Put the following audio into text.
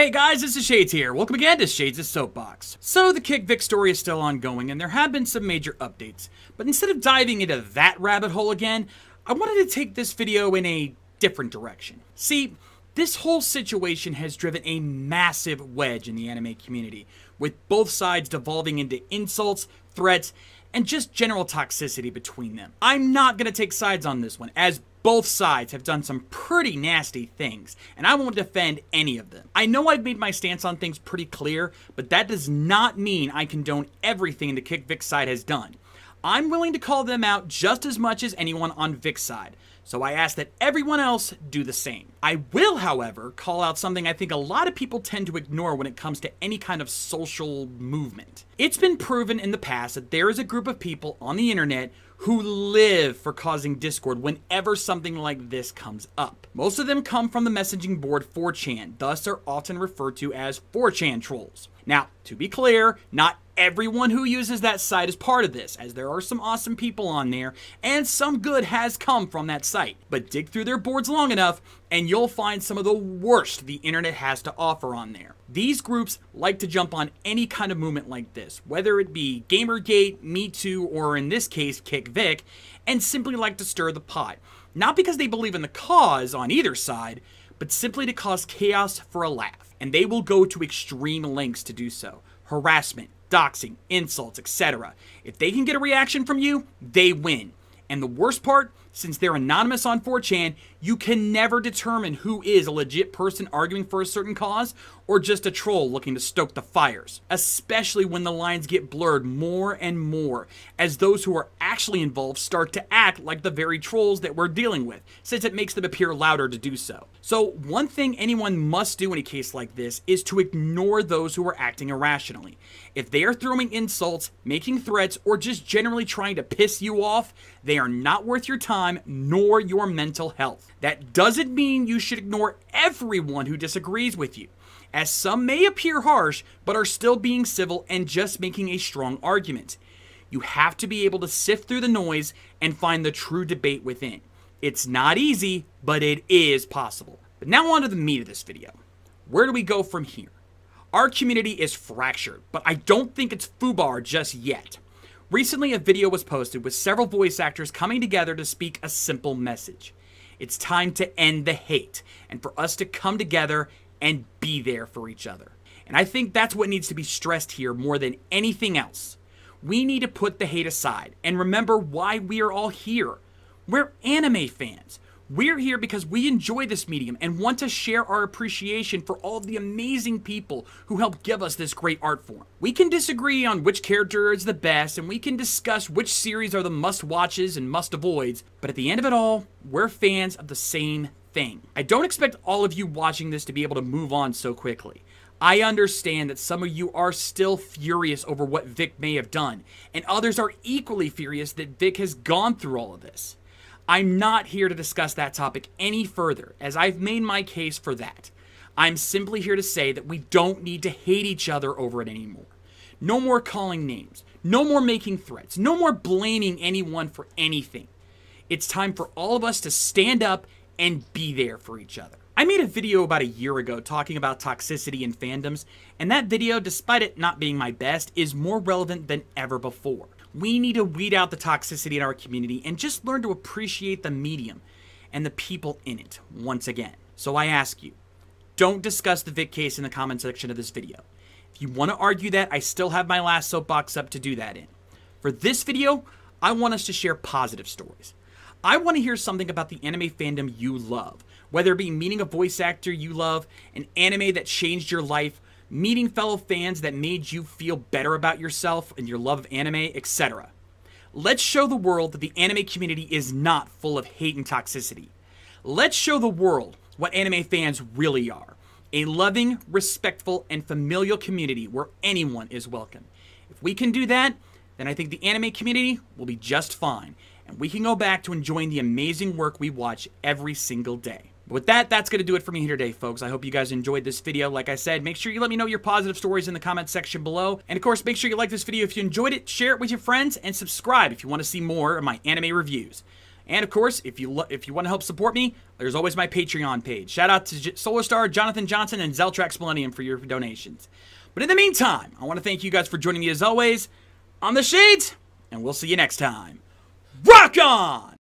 Hey guys, this is Shades here. Welcome again to Shades' Soapbox. So the Kick Vic story is still ongoing and there have been some major updates. But instead of diving into that rabbit hole again, I wanted to take this video in a different direction. See, this whole situation has driven a massive wedge in the anime community, with both sides devolving into insults, threats, and just general toxicity between them. I'm not going to take sides on this one, as both sides have done some pretty nasty things, and I won't defend any of them. I know I've made my stance on things pretty clear, but that does not mean I condone everything the Kick Vic side has done. I'm willing to call them out just as much as anyone on Vic's side, so I ask that everyone else do the same. I will, however, call out something I think a lot of people tend to ignore when it comes to any kind of social movement. It's been proven in the past that there is a group of people on the internet who live for causing discord whenever something like this comes up. Most of them come from the messaging board 4chan, thus are often referred to as 4chan trolls. Now, to be clear, not everyone who uses that site is part of this, as there are some awesome people on there, and some good has come from that site. But dig through their boards long enough, and you'll find some of the worst the internet has to offer on there. These groups like to jump on any kind of movement like this, whether it be Gamergate, Me Too, or in this case, Kick Vic, and simply like to stir the pot. Not because they believe in the cause on either side, but simply to cause chaos for a laugh. And they will go to extreme lengths to do so. Harassment, doxing, insults, etc. If they can get a reaction from you, they win. And the worst part, since they're anonymous on 4chan, you can never determine who is a legit person arguing for a certain cause or just a troll looking to stoke the fires. Especially when the lines get blurred more and more as those who are actually involved start to act like the very trolls that we're dealing with, since it makes them appear louder to do so. So one thing anyone must do in a case like this is to ignore those who are acting irrationally. If they are throwing insults, making threats, or just generally trying to piss you off, they are not worth your time nor your mental health. That doesn't mean you should ignore everyone who disagrees with you, as some may appear harsh but are still being civil and just making a strong argument. You have to be able to sift through the noise and find the true debate within. It's not easy, but it is possible. But now on to the meat of this video. Where do we go from here? Our community is fractured, but I don't think it's FUBAR just yet. Recently, a video was posted with several voice actors coming together to speak a simple message. It's time to end the hate, and for us to come together and be there for each other. And I think that's what needs to be stressed here more than anything else. We need to put the hate aside and remember why we are all here. We're anime fans. We're here because we enjoy this medium and want to share our appreciation for all the amazing people who help give us this great art form. We can disagree on which character is the best, and we can discuss which series are the must-watches and must-avoids, but at the end of it all, we're fans of the same thing. I don't expect all of you watching this to be able to move on so quickly. I understand that some of you are still furious over what Vic may have done, and others are equally furious that Vic has gone through all of this. I'm not here to discuss that topic any further, as I've made my case for that. I'm simply here to say that we don't need to hate each other over it anymore. No more calling names, no more making threats, no more blaming anyone for anything. It's time for all of us to stand up and be there for each other. I made a video about a year ago talking about toxicity in fandoms, and that video, despite it not being my best, is more relevant than ever before. We need to weed out the toxicity in our community and just learn to appreciate the medium and the people in it once again. So I ask you, don't discuss the Vic case in the comment section of this video. If you want to argue that, I still have my last soapbox up to do that in. For this video, I want us to share positive stories. I want to hear something about the anime fandom you love, whether it be meeting a voice actor you love, an anime that changed your life, meeting fellow fans that made you feel better about yourself and your love of anime, etc. Let's show the world that the anime community is not full of hate and toxicity. Let's show the world what anime fans really are. A loving, respectful, and familial community where anyone is welcome. If we can do that, then I think the anime community will be just fine, and we can go back to enjoying the amazing work we watch every single day. With that, that's going to do it for me here today, folks. I hope you guys enjoyed this video. Like I said, make sure you let me know your positive stories in the comment section below. And of course, make sure you like this video if you enjoyed it, share it with your friends, and subscribe if you want to see more of my anime reviews. And of course, if you want to help support me, there's always my Patreon page. Shout out to Solarstar, Jonathan Johnson, and Zeltrax Millennium for your donations. But in the meantime, I want to thank you guys for joining me as always on The Shades, and we'll see you next time. Rock on!